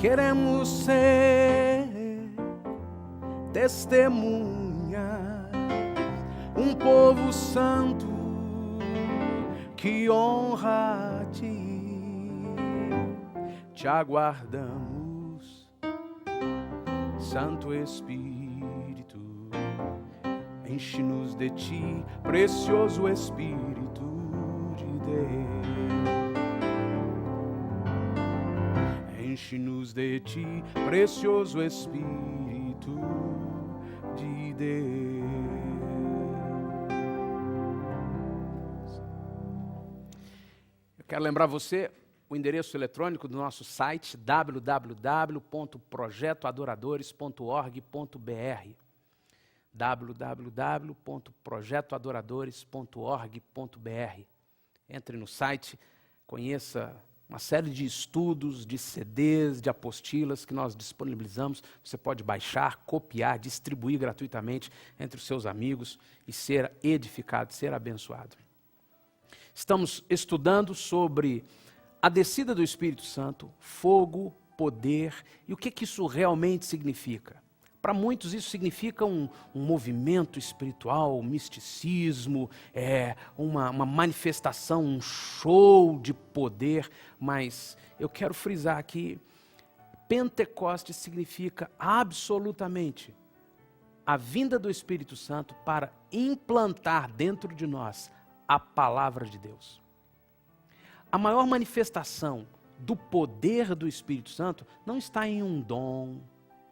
Queremos ser testemunhas, um povo santo que honra a ti. Te aguardamos, Santo Espírito, enche-nos de ti, precioso Espírito de Deus. Enche-nos de ti, precioso Espírito de Deus. Eu quero lembrar você o endereço eletrônico do nosso site www.projetoadoradores.org.br www.projetoadoradores.org.br. Entre no site, conheça uma série de estudos, de CDs, de apostilas que nós disponibilizamos. Você pode baixar, copiar, distribuir gratuitamente entre os seus amigos e ser edificado, ser abençoado. Estamos estudando sobre a descida do Espírito Santo, fogo, poder e o que isso realmente significa. Para muitos isso significa um movimento espiritual, um misticismo, uma manifestação, um show de poder, mas eu quero frisar aqui, Pentecostes significa absolutamente a vinda do Espírito Santo para implantar dentro de nós a palavra de Deus. A maior manifestação do poder do Espírito Santo não está em um dom,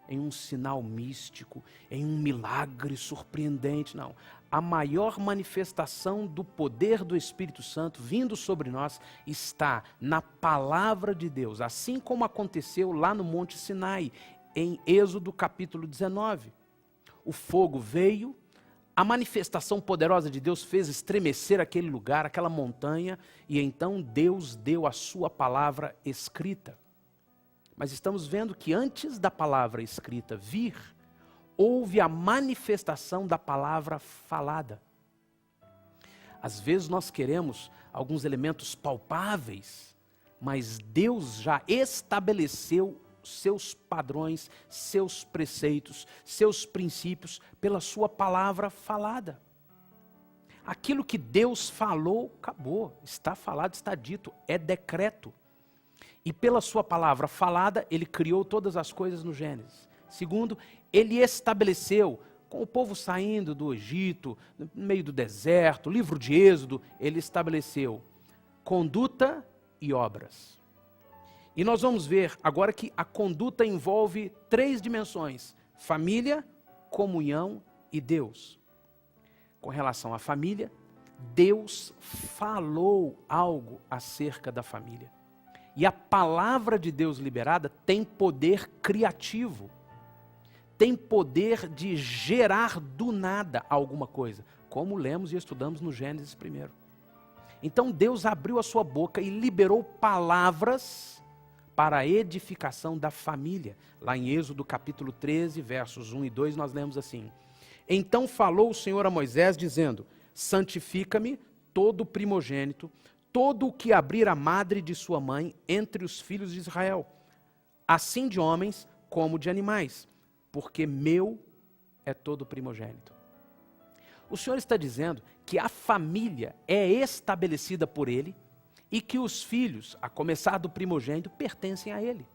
em um sinal místico, em um milagre surpreendente, não. A maior manifestação do poder do Espírito Santo vindo sobre nós está na palavra de Deus, assim como aconteceu lá no Monte Sinai, em Êxodo capítulo 19. O fogo veio, a manifestação poderosa de Deus fez estremecer aquele lugar, aquela montanha, e então Deus deu a sua palavra escrita. Mas estamos vendo que antes da palavra escrita vir, houve a manifestação da palavra falada. Às vezes nós queremos alguns elementos palpáveis, mas Deus já estabeleceu seus padrões, seus preceitos, seus princípios pela sua palavra falada. Aquilo que Deus falou, acabou, está falado, está dito, é decreto. E pela sua palavra falada, ele criou todas as coisas no Gênesis. Segundo, ele estabeleceu, com o povo saindo do Egito, no meio do deserto, livro de Êxodo, ele estabeleceu conduta e obras. E nós vamos ver agora que a conduta envolve 3 dimensões: família, comunhão e Deus. Com relação à família, Deus falou algo acerca da família. E a palavra de Deus liberada tem poder criativo, tem poder de gerar do nada alguma coisa, como lemos e estudamos no Gênesis primeiro. Então Deus abriu a sua boca e liberou palavras para a edificação da família. Lá em Êxodo capítulo 13, versos 1 e 2, nós lemos assim: Então falou o Senhor a Moisés, dizendo: Santifica-me todo primogênito, todo o que abrir a madre de sua mãe entre os filhos de Israel, assim de homens como de animais, porque meu é todo primogênito. O Senhor está dizendo que a família é estabelecida por Ele e que os filhos, a começar do primogênito, pertencem a Ele.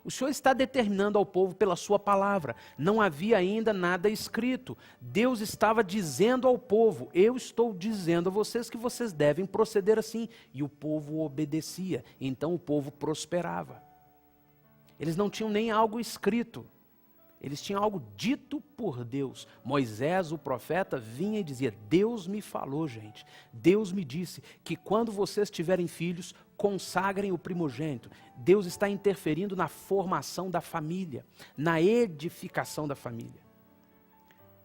O Senhor está determinando ao povo pela sua palavra. Não havia ainda nada escrito. Deus estava dizendo ao povo: eu estou dizendo a vocês que vocês devem proceder assim. E o povo obedecia. Então o povo prosperava. Eles não tinham nem algo escrito. Eles tinham algo dito por Deus. Moisés, o profeta, vinha e dizia: Deus me falou, gente. Deus me disse que quando vocês tiverem filhos, consagrem o primogênito. Deus está interferindo na formação da família, na edificação da família.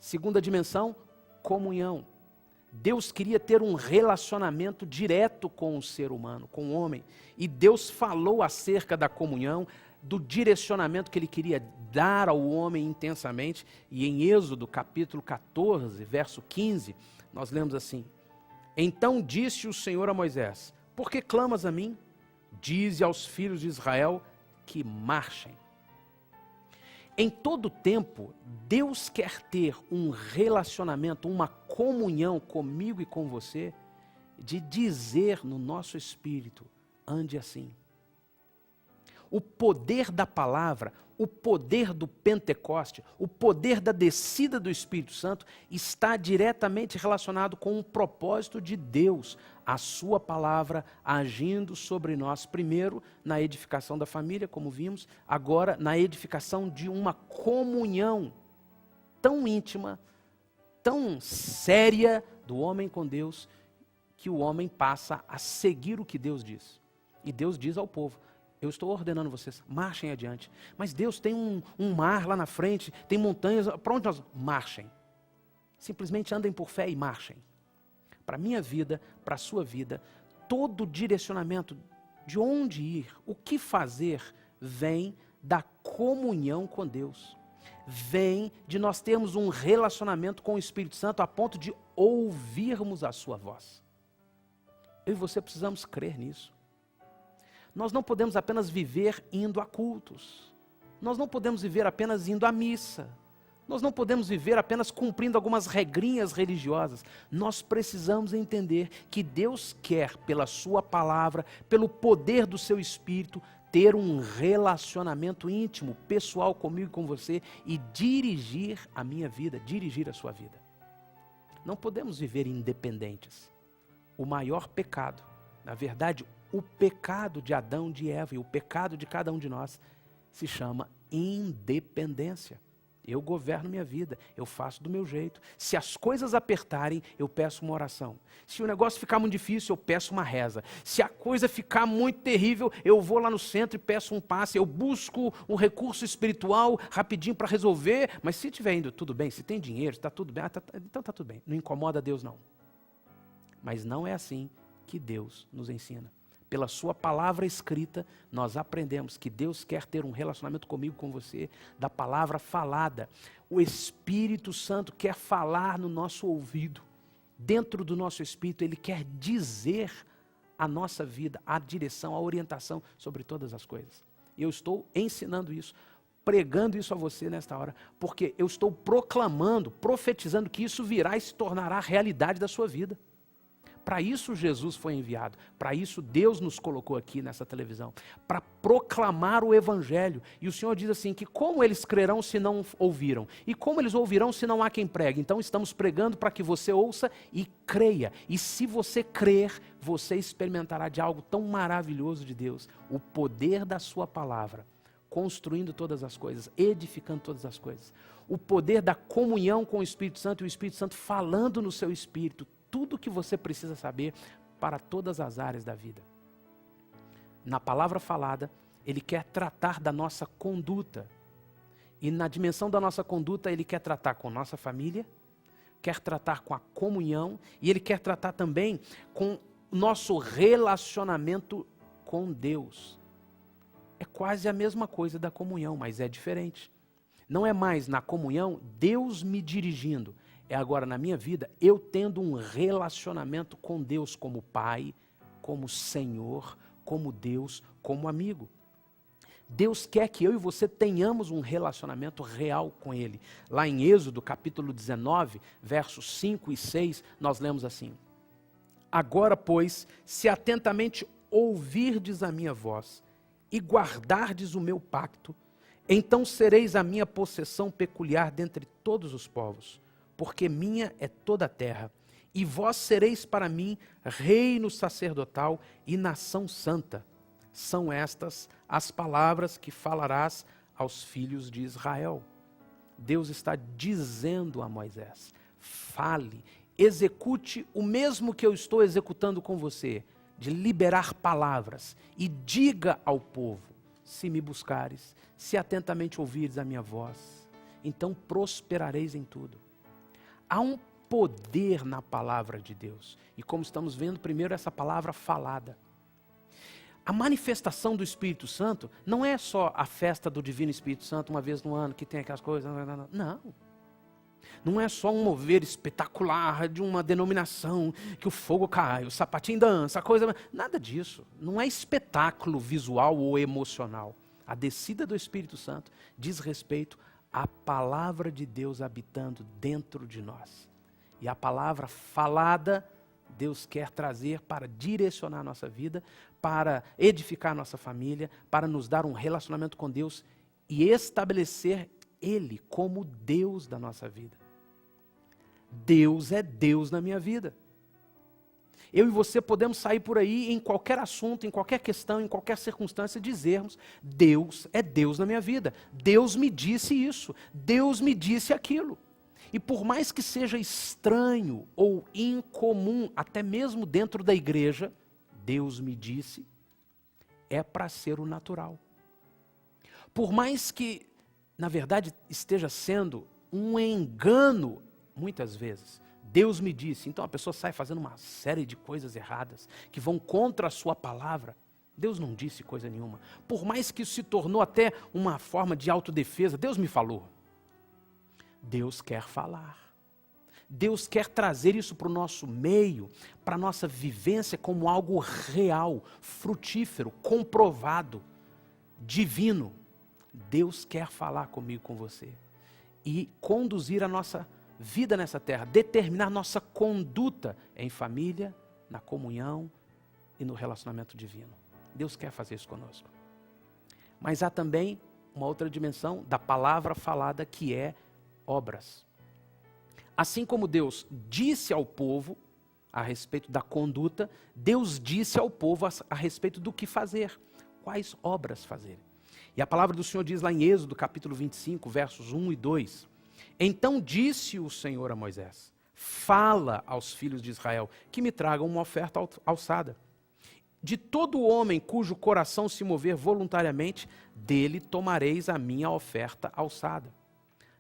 Segunda dimensão, comunhão. Deus queria ter um relacionamento direto com o ser humano, com o homem. E Deus falou acerca da comunhão, do direcionamento que Ele queria dar ao homem intensamente. E em Êxodo capítulo 14, verso 15, nós lemos assim: Então disse o Senhor a Moisés: Por que clamas a mim? Dize aos filhos de Israel que marchem. Em todo tempo, Deus quer ter um relacionamento, uma comunhão comigo e com você, de dizer no nosso espírito, ande assim. O poder da palavra, o poder do Pentecoste, o poder da descida do Espírito Santo está diretamente relacionado com o propósito de Deus, a sua palavra agindo sobre nós, primeiro na edificação da família, como vimos, agora na edificação de uma comunhão tão íntima, tão séria do homem com Deus, que o homem passa a seguir o que Deus diz. E Deus diz ao povo, eu estou ordenando vocês, marchem adiante. Mas Deus tem um mar lá na frente, tem montanhas, para onde nós? Marchem. Simplesmente andem por fé e marchem. Para a minha vida, para a sua vida, todo direcionamento de onde ir, o que fazer, vem da comunhão com Deus. Vem de nós termos um relacionamento com o Espírito Santo a ponto de ouvirmos a sua voz. Eu e você precisamos crer nisso. Nós não podemos apenas viver indo a cultos. Nós não podemos viver apenas indo à missa. Nós não podemos viver apenas cumprindo algumas regrinhas religiosas. Nós precisamos entender que Deus quer, pela sua palavra, pelo poder do seu Espírito, ter um relacionamento íntimo, pessoal comigo e com você e dirigir a minha vida, dirigir a sua vida. Não podemos viver independentes. O maior pecado, na verdade, o pecado de Adão, de Eva e o pecado de cada um de nós se chama independência. Eu governo minha vida, eu faço do meu jeito. Se as coisas apertarem, eu peço uma oração. Se o negócio ficar muito difícil, eu peço uma reza. Se a coisa ficar muito terrível, eu vou lá no centro e peço um passe. Eu busco um recurso espiritual rapidinho para resolver. Mas se estiver indo tudo bem, se tem dinheiro, está tudo bem, então está tudo bem. Não incomoda Deus não. Mas não é assim que Deus nos ensina. Pela sua palavra escrita, nós aprendemos que Deus quer ter um relacionamento comigo, com você, da palavra falada. O Espírito Santo quer falar no nosso ouvido, dentro do nosso espírito, Ele quer dizer a nossa vida, a direção, a orientação sobre todas as coisas. E eu estou ensinando isso, pregando isso a você nesta hora, porque eu estou proclamando, profetizando que isso virá e se tornará a realidade da sua vida. Para isso Jesus foi enviado, para isso Deus nos colocou aqui nessa televisão, para proclamar o Evangelho. E o Senhor diz assim, que como eles crerão se não ouviram? E como eles ouvirão se não há quem pregue? Então estamos pregando para que você ouça e creia. E se você crer, você experimentará de algo tão maravilhoso de Deus, o poder da sua palavra, construindo todas as coisas, edificando todas as coisas. O poder da comunhão com o Espírito Santo e o Espírito Santo falando no seu espírito, tudo o que você precisa saber para todas as áreas da vida. Na palavra falada, Ele quer tratar da nossa conduta. E na dimensão da nossa conduta, Ele quer tratar com nossa família, quer tratar com a comunhão, e Ele quer tratar também com o nosso relacionamento com Deus. É quase a mesma coisa da comunhão, mas é diferente. Não é mais na comunhão Deus me dirigindo, é agora na minha vida, eu tendo um relacionamento com Deus como Pai, como Senhor, como Deus, como amigo. Deus quer que eu e você tenhamos um relacionamento real com Ele. Lá em Êxodo, capítulo 19, versos 5 e 6, nós lemos assim: Agora, pois, se atentamente ouvirdes a minha voz e guardardes o meu pacto, então sereis a minha possessão peculiar dentre todos os povos. Porque minha é toda a terra, e vós sereis para mim reino sacerdotal e nação santa. São estas as palavras que falarás aos filhos de Israel. Deus está dizendo a Moisés, fale, execute o mesmo que eu estou executando com você, de liberar palavras, e diga ao povo, se me buscares, se atentamente ouvires a minha voz, então prosperareis em tudo. Há um poder na palavra de Deus. E como estamos vendo, primeiro essa palavra falada. A manifestação do Espírito Santo não é só a festa do Divino Espírito Santo uma vez no ano, que tem aquelas coisas. Não. Não é só um mover espetacular de uma denominação, que o fogo cai, o sapatinho dança, a coisa... Nada disso. Não é espetáculo visual ou emocional. A descida do Espírito Santo diz respeito à palavra de Deus habitando dentro de nós. E a palavra falada, Deus quer trazer para direcionar a nossa vida, para edificar a nossa família, para nos dar um relacionamento com Deus e estabelecer Ele como Deus da nossa vida. Deus é Deus na minha vida. Eu e você podemos sair por aí em qualquer assunto, em qualquer questão, em qualquer circunstância, dizermos: Deus é Deus na minha vida. Deus me disse isso, Deus me disse aquilo. E por mais que seja estranho ou incomum, até mesmo dentro da igreja, Deus me disse, é para ser o natural. Por mais que, na verdade, esteja sendo um engano, muitas vezes, Deus me disse, então a pessoa sai fazendo uma série de coisas erradas, que vão contra a sua palavra. Deus não disse coisa nenhuma. Por mais que isso se tornou até uma forma de autodefesa, Deus me falou. Deus quer falar. Deus quer trazer isso para o nosso meio, para a nossa vivência como algo real, frutífero, comprovado, divino. Deus quer falar comigo, com você. E conduzir a nossa vida nessa terra, determinar nossa conduta em família, na comunhão e no relacionamento divino. Deus quer fazer isso conosco. Mas há também uma outra dimensão da palavra falada, que é obras. Assim como Deus disse ao povo a respeito da conduta, Deus disse ao povo a respeito do que fazer, quais obras fazer. E a palavra do Senhor diz lá em Êxodo capítulo 25, versos 1 e 2. Então disse o Senhor a Moisés: fala aos filhos de Israel que me tragam uma oferta alçada. De todo homem cujo coração se mover voluntariamente, dele tomareis a minha oferta alçada.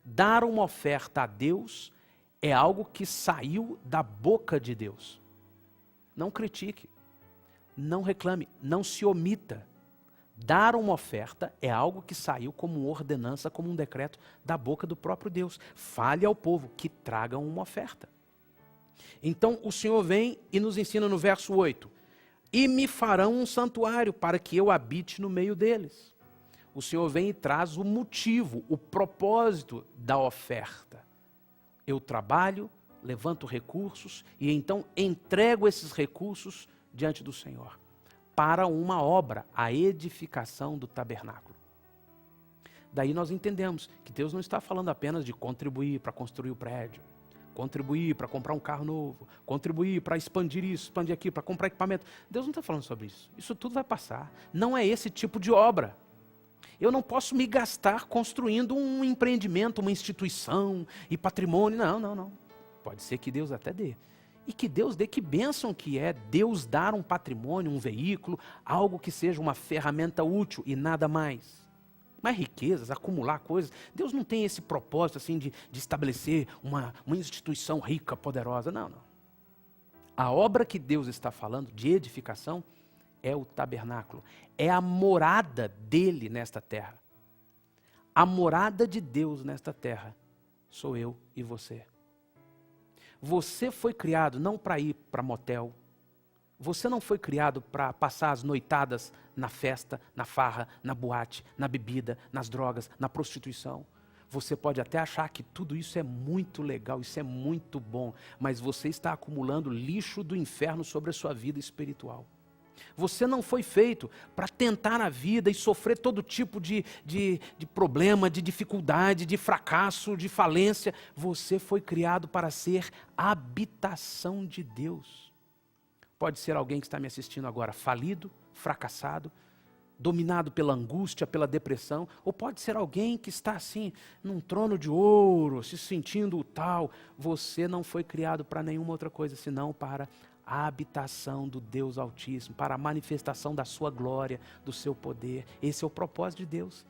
Dar uma oferta a Deus é algo que saiu da boca de Deus. Não critique, não reclame, não se omita. Dar uma oferta é algo que saiu como uma ordenança, como um decreto da boca do próprio Deus. Fale ao povo que tragam uma oferta. Então o Senhor vem e nos ensina no verso 8. E me farão um santuário para que eu habite no meio deles. O Senhor vem e traz o motivo, o propósito da oferta. Eu trabalho, levanto recursos e então entrego esses recursos diante do Senhor para uma obra, a edificação do tabernáculo. Daí nós entendemos que Deus não está falando apenas de contribuir para construir o prédio, contribuir para comprar um carro novo, contribuir para expandir isso, expandir aquilo, para comprar equipamento. Deus não está falando sobre isso. Isso tudo vai passar. Não é esse tipo de obra. Eu não posso me gastar construindo um empreendimento, uma instituição e patrimônio. Não. Pode ser que Deus até dê. E que Deus dê, que bênção que é Deus dar um patrimônio, um veículo, algo que seja uma ferramenta útil e nada mais. Mas riquezas, acumular coisas, Deus não tem esse propósito assim de estabelecer uma instituição rica, poderosa. Não. A obra que Deus está falando de edificação é o tabernáculo, é a morada dele nesta terra. A morada de Deus nesta terra sou eu e você. Você foi criado não para ir para motel. Você não foi criado para passar as noitadas na festa, na farra, na boate, na bebida, nas drogas, na prostituição. Você pode até achar que tudo isso é muito legal, isso é muito bom, mas você está acumulando lixo do inferno sobre a sua vida espiritual. Você não foi feito para tentar a vida e sofrer todo tipo de problema, de dificuldade, de fracasso, de falência. Você foi criado para ser habitação de Deus. Pode ser alguém que está me assistindo agora falido, fracassado, dominado pela angústia, pela depressão, ou pode ser alguém que está assim, num trono de ouro, se sentindo o tal. Você não foi criado para nenhuma outra coisa, senão para a habitação do Deus Altíssimo, para a manifestação da sua glória, do seu poder. Esse é o propósito de Deus.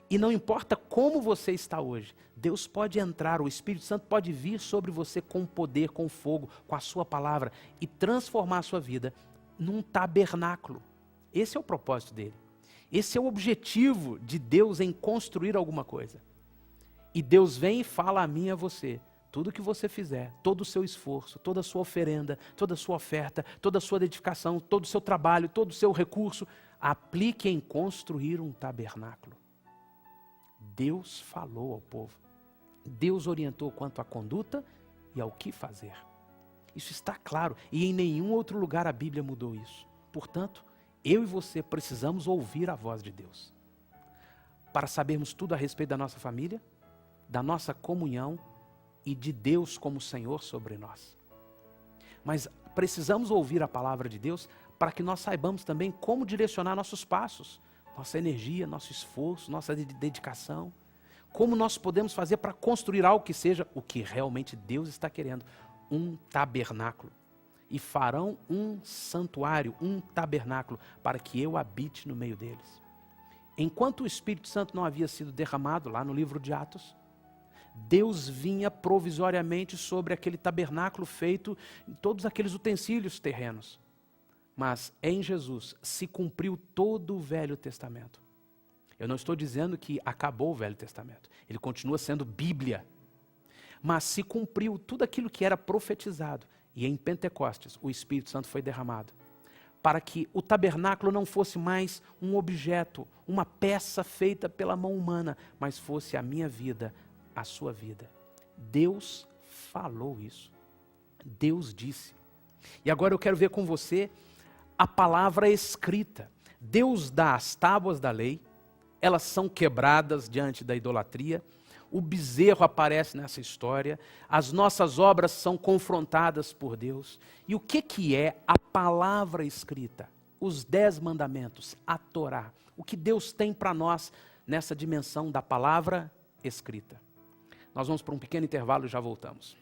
E não importa como você está hoje, Deus pode entrar, o Espírito Santo pode vir sobre você com poder, com fogo, com a sua palavra e transformar a sua vida num tabernáculo. Esse é o propósito dele. Esse é o objetivo de Deus em construir alguma coisa. E Deus vem e fala a mim e a você: tudo que você fizer, todo o seu esforço, toda a sua oferenda, toda a sua oferta, toda a sua dedicação, todo o seu trabalho, todo o seu recurso, aplique em construir um tabernáculo. Deus falou ao povo. Deus orientou quanto à conduta e ao que fazer. Isso está claro e em nenhum outro lugar a Bíblia mudou isso. Portanto, eu e você precisamos ouvir a voz de Deus. Para sabermos tudo a respeito da nossa família, da nossa comunhão e de Deus como Senhor sobre nós. Mas precisamos ouvir a palavra de Deus para que nós saibamos também como direcionar nossos passos, nossa energia, nosso esforço, nossa dedicação. Como nós podemos fazer para construir algo que seja o que realmente Deus está querendo, um tabernáculo. E farão um santuário, um tabernáculo, para que eu habite no meio deles. Enquanto o Espírito Santo não havia sido derramado lá no livro de Atos, Deus vinha provisoriamente sobre aquele tabernáculo feito em todos aqueles utensílios terrenos. Mas em Jesus se cumpriu todo o Velho Testamento. Eu não estou dizendo que acabou o Velho Testamento. Ele continua sendo Bíblia. Mas se cumpriu tudo aquilo que era profetizado. E em Pentecostes o Espírito Santo foi derramado. Para que o tabernáculo não fosse mais um objeto, uma peça feita pela mão humana, mas fosse a minha vida, a sua vida. Deus falou isso. Deus disse. E agora eu quero ver com você a palavra escrita. Deus dá as tábuas da lei, elas são quebradas diante da idolatria, o bezerro aparece nessa história, as nossas obras são confrontadas por Deus. E o que é a palavra escrita? Os 10 mandamentos, a Torá. O que Deus tem para nós nessa dimensão da palavra escrita. Nós vamos para um pequeno intervalo e já voltamos.